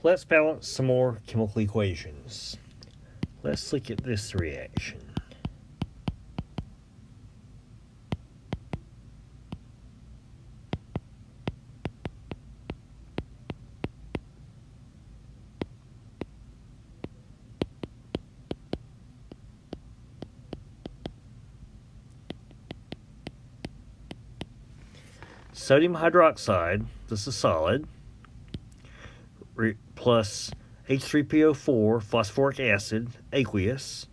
Let's balance some more chemical equations. Let's look at this reaction. Sodium hydroxide, this is solid, plus H3PO4 phosphoric acid, aqueous,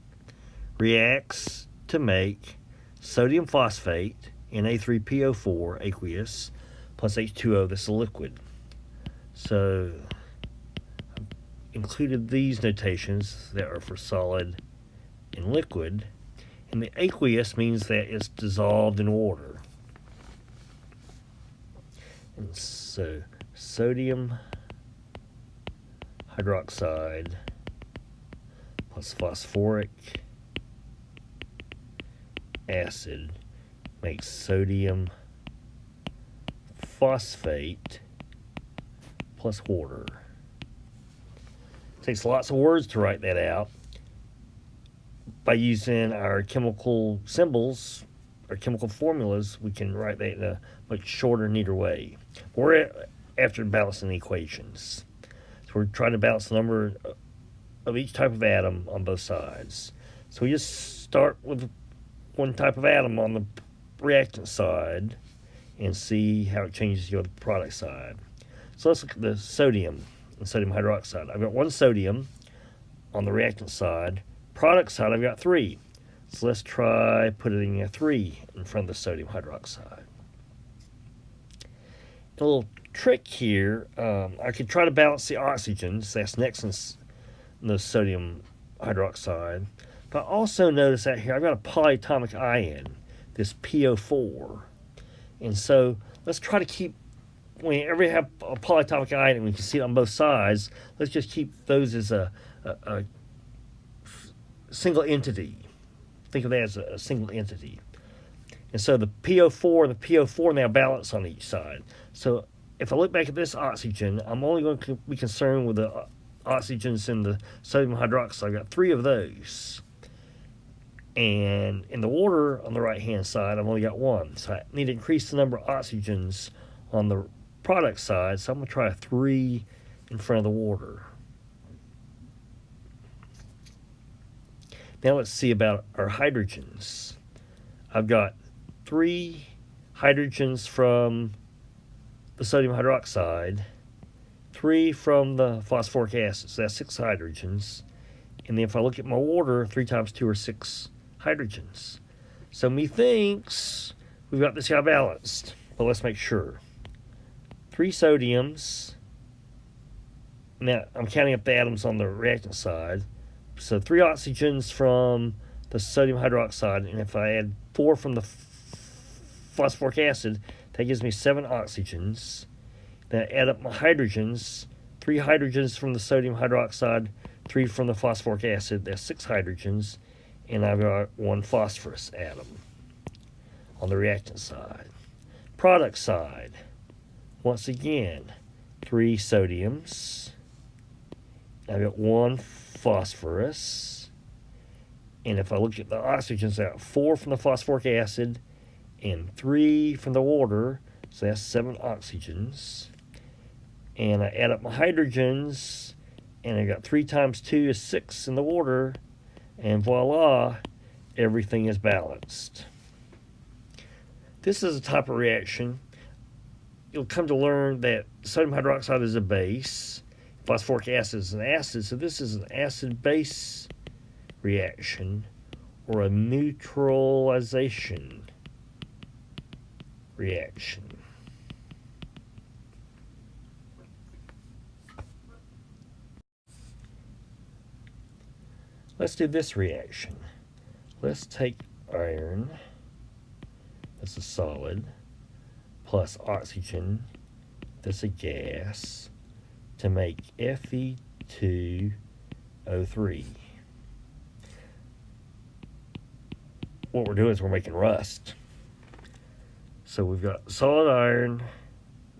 reacts to make sodium phosphate, Na3PO4 aqueous, plus H2O, this is a liquid. So I've included these notations that are for solid and liquid, and the aqueous means that it's dissolved in water. And so sodium hydroxide plus phosphoric acid makes sodium phosphate plus water. It takes lots of words to write that out. By using our chemical symbols, our chemical formulas, we can write that in a much shorter, neater way. We're after balancing the equations. So we're trying to balance the number of each type of atom on both sides. So we just start with one type of atom on the reactant side and see how it changes to the product side. So let's look at the sodium and sodium hydroxide. I've got one sodium on the reactant side. Product side, I've got 3. So let's try putting a 3 in front of the sodium hydroxide. A little trick here, I could try to balance the oxygens, that's next in the sodium hydroxide. But also notice that here I've got a polyatomic ion, this PO4. And so let's try to keep, whenever you have a polyatomic ion and we can see it on both sides, let's just keep those as a single entity. Think of that as a single entity. And so the PO4 and the PO4 now balance on each side. So if I look back at this oxygen, I'm only going to be concerned with the oxygens in the sodium hydroxide. I've got 3 of those. And in the water on the right-hand side, I've only got 1. So I need to increase the number of oxygens on the product side. So I'm going to try a 3 in front of the water. Now let's see about our hydrogens. I've got 3 hydrogens from the sodium hydroxide, 3 from the phosphoric acid, so that's 6 hydrogens. And then if I look at my water, 3 times 2 are 6 hydrogens. So methinks we've got this guy balanced, but let's make sure. 3 sodiums. Now I'm counting up the atoms on the reactant side. So 3 oxygens from the sodium hydroxide, and if I add 4 from the phosphoric acid, that gives me 7 oxygens. Then I add up my hydrogens, 3 hydrogens from the sodium hydroxide, 3 from the phosphoric acid, that's 6 hydrogens, and I've got 1 phosphorus atom on the reactant side. Product side, once again, 3 sodiums, I've got 1 phosphorus, and if I look at the oxygens, I got 4 from the phosphoric acid and 3 from the water, so that's 7 oxygens. And I add up my hydrogens, and I got 3 times 2 is 6 in the water, and voila, everything is balanced. This is a type of reaction. You'll come to learn that sodium hydroxide is a base, phosphoric acid is an acid, so this is an acid-base reaction or a neutralization reaction. Let's do this reaction. Let's take iron, that's a solid, plus oxygen, that's a gas, to make Fe2O3. What we're doing is we're making rust. So we've got solid iron,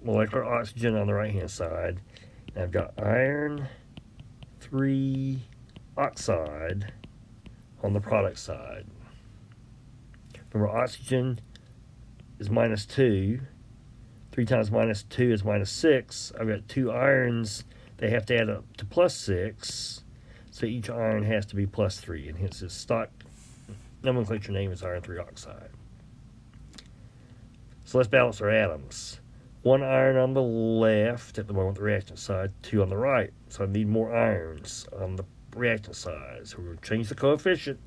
molecular oxygen on the right-hand side, I've got iron 3 oxide on the product side. Remember, oxygen is -2. 3 times -2 is -6. I've got 2 irons. They have to add up to +6. So each iron has to be +3. And hence its stock nomenclature name is iron 3 oxide. So let's balance our atoms. 1 iron on the left at the moment, the reactant side, 2 on the right. So I need more irons on the reactant side. So we're going to change the coefficient.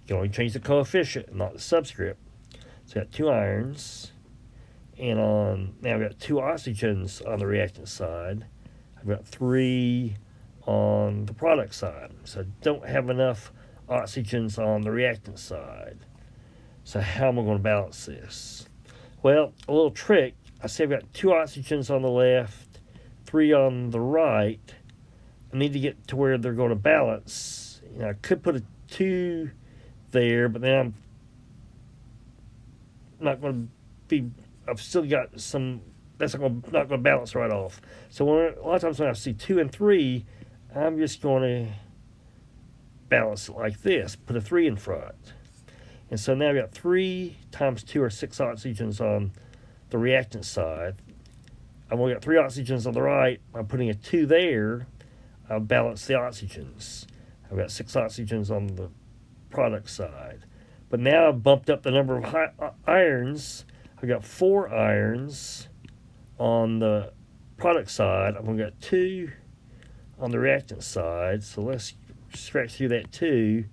You can only change the coefficient, not the subscript. So I've got 2 irons. And now I've got 2 oxygens on the reactant side. I've got 3 on the product side. So I don't have enough oxygens on the reactant side. So how am I going to balance this? Well, a little trick. I say I've got 2 oxygens on the left, 3 on the right. I need to get to where they're going to balance. I could put a 2 there, but then I'm not going to be, I've still got some, that's not going to balance right off. So a lot of times when I see 2 and 3, I'm just going to balance it like this, put a 3 in front. And so now I've got 3 times 2 or 6 oxygens on the reactant side. I've only got 3 oxygens on the right. I'm putting a 2 there. I'll balance the oxygens. I've got 6 oxygens on the product side. But now I've bumped up the number of irons. I've got 4 irons on the product side. I've only got 2 on the reactant side. So let's stretch through that 2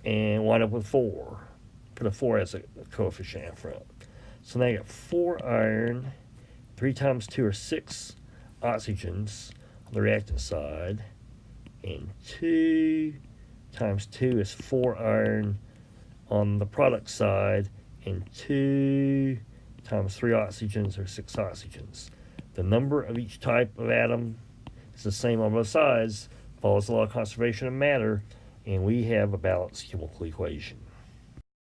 and wind up with 4. Put a 4 as a coefficient in front. So now I got 4 iron, 3 times 2 are 6 oxygens on the reactant side, and 2 times 2 is 4 iron on the product side, and 2 times 3 oxygens are 6 oxygens. The number of each type of atom is the same on both sides, follows the law of conservation of matter, and we have a balanced chemical equation.